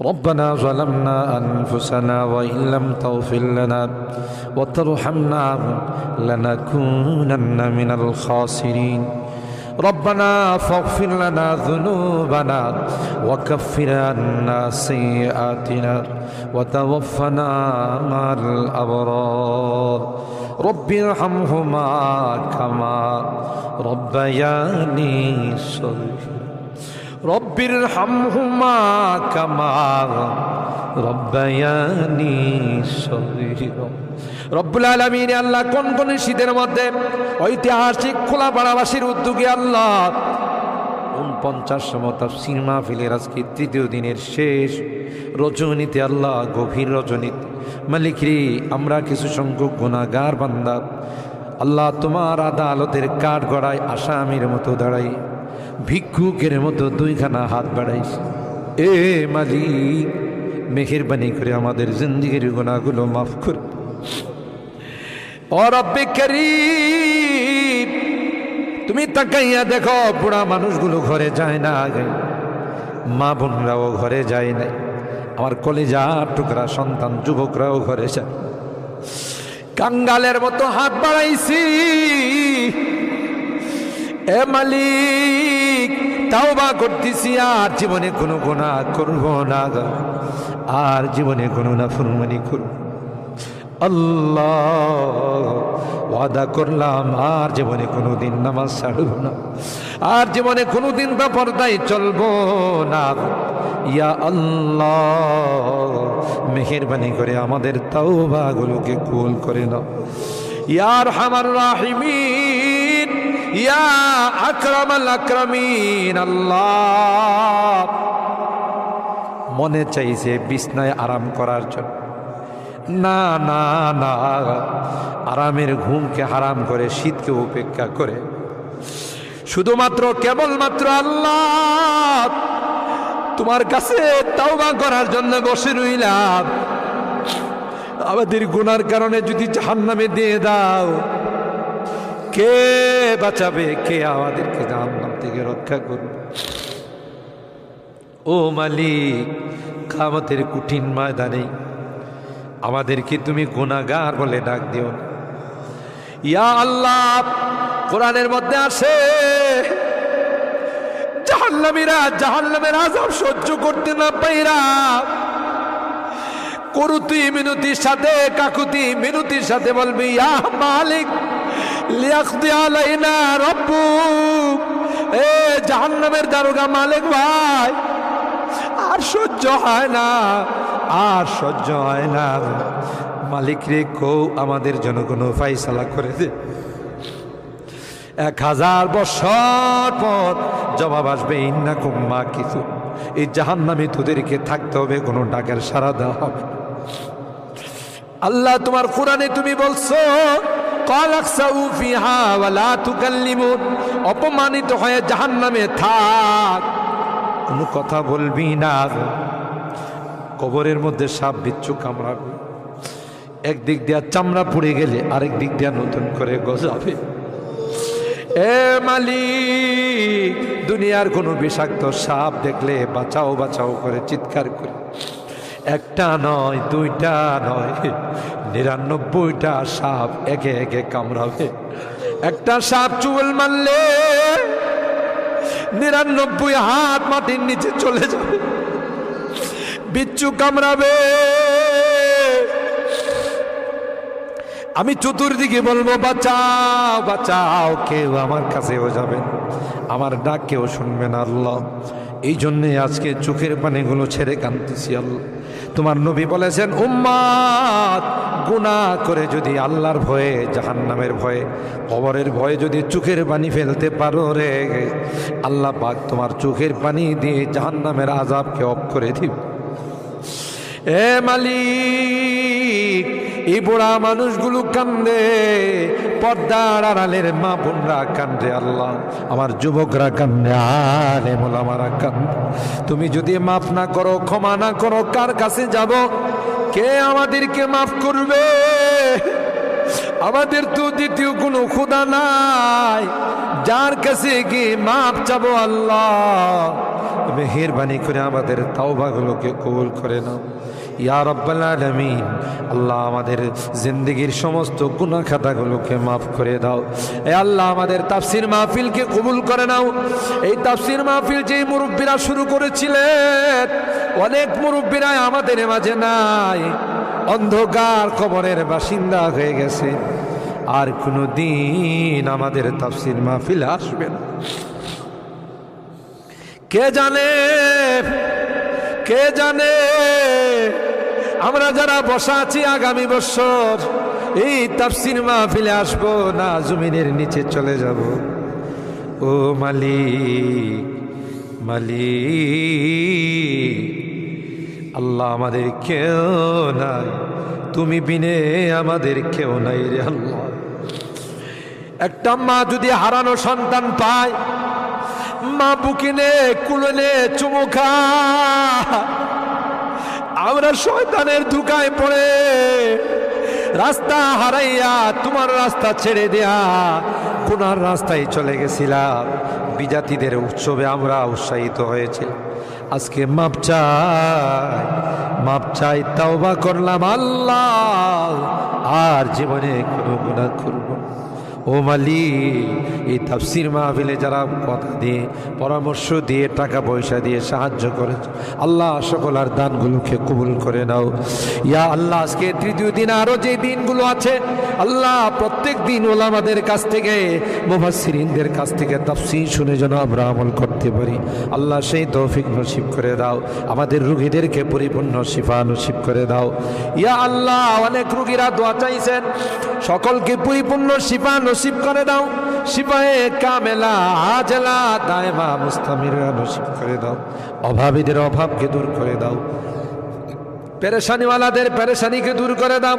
ربنا ظلمنا أنفسنا وإن لم تغفر لنا وترحمنا لنكونن من الخاسرين ربنا فاغفر لنا ذنوبنا وكفر عنا سيئاتنا وتوفنا مع الأبرار رب ارحمهما كما ربياني صغيرا رب ارحمهما كما ربياني صغيرا রব্বুল আলামিন আল্লাহ কোন কোন শীতের মধ্যে ঐতিহাসিক খোলাপাড়াবাসীর উদ্যোগে আল্লাহ 49তম তাফসীর মাহফিলের আজকে তৃতীয় দিনের শেষ রজনীতে আল্লাহ গভীর রজনীতে মালিক রে আমরা কিছু সংখ্যক গুনাহগার বান্দা আল্লাহ তোমার আদালতের কাঠগড়ায় আসামির মতো দাঁড়াই ভিক্ষুকের মতো দুইখানা হাত বাড়াইছি এ মালিক মেহেরবানি করে আমাদের জিন্দেগির গুনাহগুলো মাফ কর ও রব্বে করিম তুমি তাকাইয়া দেখো বুড়া মানুষগুলো ঘরে যায় না আগে মা বোনরাও ঘরে যায় নাই আমার কলিজার টুকরা সন্তান যুবকরাও ঘরে যায় কাঙ্গালের মতো হাত বাড়াইছি এ মালিক তাওবা করতেছি আর জীবনে কোনো গুনাহ করব না আর জীবনে কোনো নাফরমানি করব আল্লাহ ওয়াদা করলাম আর জীবনে কোনোদিন নামাজ ছাড়ব না আর জীবনে কোনোদিন বেপরদায় চলবো না ইয়া আল্লাহ মেহেরবানি করে আমাদের তাওবাগুলোকে কবুল করে নাও ইয়া আরহামার রাহিমিন ইয়া আকরামাল আকরামিন আল্লাহ মনে চাইছে বিছনায় আরাম করার জন্য না না না আরামের ঘুমকে হারাম করে শীতকে উপেক্ষা করে শুধুমাত্র কেবলমাত্র আল্লাহ তোমার কাছে তাওবা করার জন্য বসে রইলাম আমাদের গুনার কারণে যদি জাহান্নামে দিয়ে দাও কে বাঁচাবে কে আমাদেরকে জাহান্নাম থেকে রক্ষা করবে ও মালিক কিয়ামতের কঠিন ময়দানে আমাদেরকে তুমি গুনাহগার বলে ডাক দিও না ইয়া আল্লাহ কোরআনের মধ্যে আছে জাহান্নামীরা জাহান্নামের আযাব সহ্য করতে না পাইরা করুতি মিনতির সাথে কাকুতি মিনতির সাথে বলবি ইয়া মালিক লিয়াকদি আলাইনা রাব্বুক এ জাহান্নামের দারোগা মালিক ভাই আর সহ্য হয় না আর সহ্য হয় না মালিক রে কো আমাদের জন্য কোনো ফায়সালা করে দে 1000 বছর পর জবাব আসবে ইন্নাকুম মাকিসুন এই জাহান্নামে তোদেরকে থাকতে হবে কোনো ডাকের সাড়া দেওয়া হবে আল্লাহ তোমার কোরআনে তুমি বলছো কালাকসাউ ফিহা ওয়ালা তুকাল্লিমুন অপমানিত হয়ে জাহান্নামে থাক কোনো কথা বলবি না কবরের মধ্যে সাপ বিচ্ছু কামড়াবে একদিক দিয়া চামড়া পুড়ে গেলে আরেক দিক দিয়া নতুন করে গজাবে এ মালিক দুনিয়ার কোনো বিষাক্ত সাপ দেখলে বাঁচাও বাঁচাও করে চিৎকার করে একটা নয় দুইটা নয় 99টা সাপ একে একে কামড়াবে একটা সাপ চুল মারলে 99 হাত মাটির নিচে চলে যাবে বিচ্ছু কামড়াবে আমি চতুর্দিকে বলবো বাঁচাও বাঁচাও কেউ আমার কাছেও যাবেন আমার ডাক কেউ শুনবেন আল্লাহ এই জন্যে আজকে চোখের পানিগুলো ছেড়ে কাঁদতেছি আল্লাহ তোমার নবী বলেছেন উম্মাত গুনাহ করে যদি আল্লাহর ভয়ে জাহান্নামের ভয়ে কবরের ভয়ে যদি চোখের পানি ফেলতে পারো রে আল্লাহ পাক তোমার চোখের পানি দিয়ে জাহান্নামের আযাবকে অফ করে দিবে এ মালিক এই বুড়া মানুষগুলো কান্দে পর্দার আড়ালের মা বোনরা কান্দে আল্লাহ আমার যুবকরা কান্দে আলেম ওলামারা কান্দে তুমি যদি মাফ না করো ক্ষমা না করো কার কাছে যাব কে আমাদেরকে মাফ করবে আমাদের তো দ্বিতীয় কোনো খোদা নাই যার কাছে গিয়ে মাফ চাবো আল্লাহ মেহেরবানি করে আমাদের তাওবাগুলোকে কবুল করে নাও ইয়া রাব্বাল আলামিন। আল্লাহ আমাদের জিন্দেগির সমস্ত গুনাহ খাতাগুলোকে মাফ করে দাও। এ আল্লাহ আমাদের তাফসীর মাহফিলকে কবুল করে নাও। এই তাফসীর মাহফিল যে মুরব্বীরা শুরু করেছিলেন, অনেক মুরব্বীরা আমাদের মাঝে নাই, অন্ধকার কবরের বাসিন্দা হয়ে গেছে, আর কোনো দিন আমাদের তাফসীর মাহফিল আসবে না। কে জানে, কে জানে আমরা যারা বসা আছি আগামী বছর এই তাফসীর মাহফিলে আসবো না জমিনের নিচে চলে যাব। ও মালিক, মালিক আল্লাহ আমাদের কেউ নাই, তুমি বিনে আমাদের কেউ নাই রে আল্লাহ। একটা মা যদি হারানো সন্তান পায়, মা বুকিনে কুলনে চুমু খায়, আমরা শয়তানের ধোঁকায় পড়ে রাস্তা হারাইয়া তোমার রাস্তা ছেড়ে দেয়া গুনার রাস্তায় চলে গেছিলাম। বিজাতিদের উৎসবে আমরা উৎসাহিত হয়েছি, আজকে মাপ চাই, মাপ চাই, তাওবা করলাম আল্লাহ, আর জীবনে কোনো গুনাহ করব না। ও মালিক, এই তাফসীর মাহফিলে যারা কথা দিয়ে, পরামর্শ দিয়ে, টাকা পয়সা দিয়ে সাহায্য করেছে, আল্লাহ সকল আর দানগুলোকে কবুল করে নাও ইয়া আল্লাহ। আজকে তৃতীয় দিন, আরও যে দিনগুলো আছে আল্লাহ, প্রত্যেক দিন ওলামাদের কাছ থেকে, মুফাসসিরিনদের কাছ থেকে তাফসীর শুনে যেন আমরা আমল করতে পারি, আল্লাহ সেই তৌফিক নসিব করে দাও। আমাদের রোগীদেরকে পরিপূর্ণ শিফা নসিব করে দাও ইয়া আল্লাহ। অনেক রোগীরা দোয়া চাইছেন, সকলকে পরিপূর্ণ শিফা নসিব করে দাও, শিফায়ে কামেলা আজলা দায়মা মুস্তামিরা নসিব করে দাও। অভাবীদের অভাবকে দূর করে দাও, পেরেশানিওয়ালাদের পেরেশানিকে দূর করে দাও।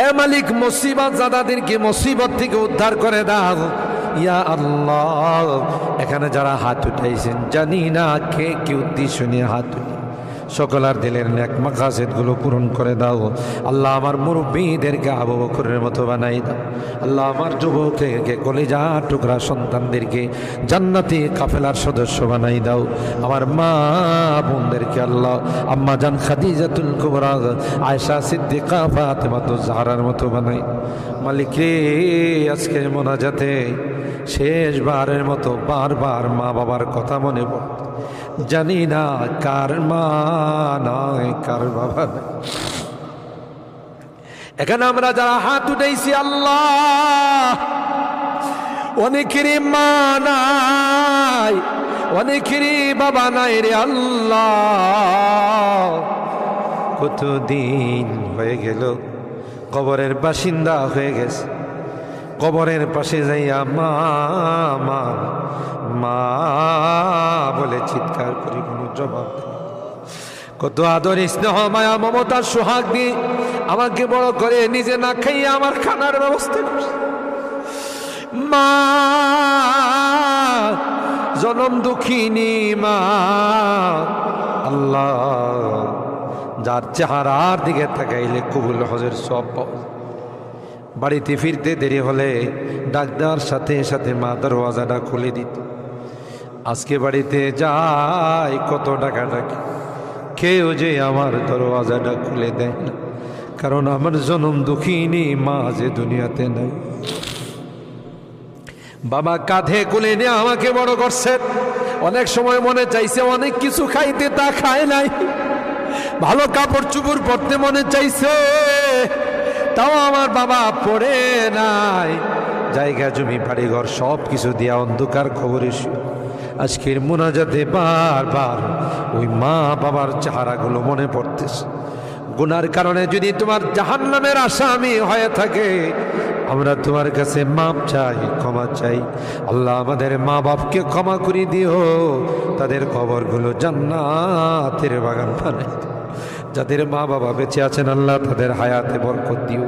এ মালিক, মুসিবত জাদাদেরকে মুসিবত থেকে উদ্ধার করে দাও ইয়া আল্লাহ। এখানে যারা হাত উঠাইছেন, জানি না কে কি উদ্দেশ্য নিয়ে হাত উঠে, সকলার দিলের নেক মাকাসিদগুলো পূরণ করে দাও আল্লাহ। আমার মুরব্বীদেরকে আবু বকরের মতো বানাই দাও আল্লাহ। আমার যুবককে কলিজা টুকরা সন্তানদেরকে জান্নাতি কাফেলার সদস্য বানাই দাও। আমার মা বোনদেরকে আল্লাহ, আম্মা জান খাদিজাতুল কুবরা, আয়েশা সিদ্দিকা, ফাতেমাতুজ জাহরার মতো বানাই। মালিক রে, আজকের মোনাজাতে শেষবারের মতো বারবার মা বাবার কথা মনে পড়ে, জানি না কার মা নয়, কার বাবা নয়। এখানে আমরা যারা হাত উঠাইছি আল্লাহ, অনেকেরই মা নাই, অনেকেরই বাবা নাই রে আল্লাহ। কতদিন হয়ে গেল কবরের বাসিন্দা হয়ে গেছে, কবরের পাশে যাইয়া মা মা মা বলে চিৎকার করি, কোনো জবাব দেয়। কত আদর স্নেহ মায়া মমতার সোহাগ দিয়ে আমাকে বড় করে নিজে না খাইয়া আমার খানার ব্যবস্থা করছে। মা জনম দুঃখিনী মা আল্লাহ, যার চেহারার দিকে তাকাইলে কবুল হজের সব পাওয়া যায়। বাড়িতে ফিরতে দেরি হলে ডাক্তার সাথে সাথে মা দরওয়াজাটা খুলে দিত। আজকে বাড়িতে যাই কত টাকা ডাকি, কেউ যে আমার দরওয়াজাটা খুলে দেয় না, কারণ আমার জনম দুঃখিনী মা যে দুনিয়াতে নাই। বাবা কাঁধে কোলে নিয়ে আমাকে বড় করছে, অনেক সময় মনে চাইছে অনেক কিছু খাইতে, তা খায় নাই। ভালো কাপড় চুপড় পরতে মনে চাইছে, তাও আমার বাবা পড়ে নাই। জায়গা জমি বাড়িঘর সব কিছু দিয়া অন্ধকার খবরে আজকের মোনাজাতে বারবার ওই মা বাবার চেহারাগুলো মনে পড়তেছে। গুনার কারণে যদি তোমার জাহান্নামের আসামি হয়ে থাকে, আমরা তোমার কাছে মাপ চাই, ক্ষমা চাই আল্লাহ। আমাদের মা বাপকে ক্ষমা করে দিও, তাদের কবরগুলো জান্নাতের বাগান বানাই দিও। যাদের মা বাবা বেঁচে আছেন আল্লাহ, তাদের হায়াতে বরকত দিও।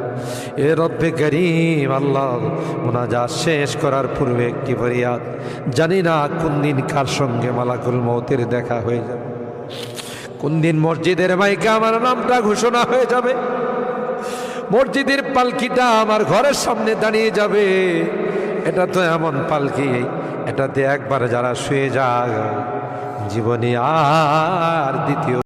এ রব্বে করিম আল্লাহ, মুনাজাত শেষ করার পূর্বে একটি ফরিয়াদ, জানি না কোন দিন কার সঙ্গে মালাকুল মউতের দেখা হয়ে যাবে, কোন দিন মসজিদের মাইকে আমার নামটা ঘোষণা হয়ে যাবে, মসজিদের পালকিটা আমার ঘরের সামনে দাঁড়িয়ে যাবে। এটা তো এমন পালকি, এটাতে একবার যারা শুয়ে যায় জীবনে আর দ্বিতীয়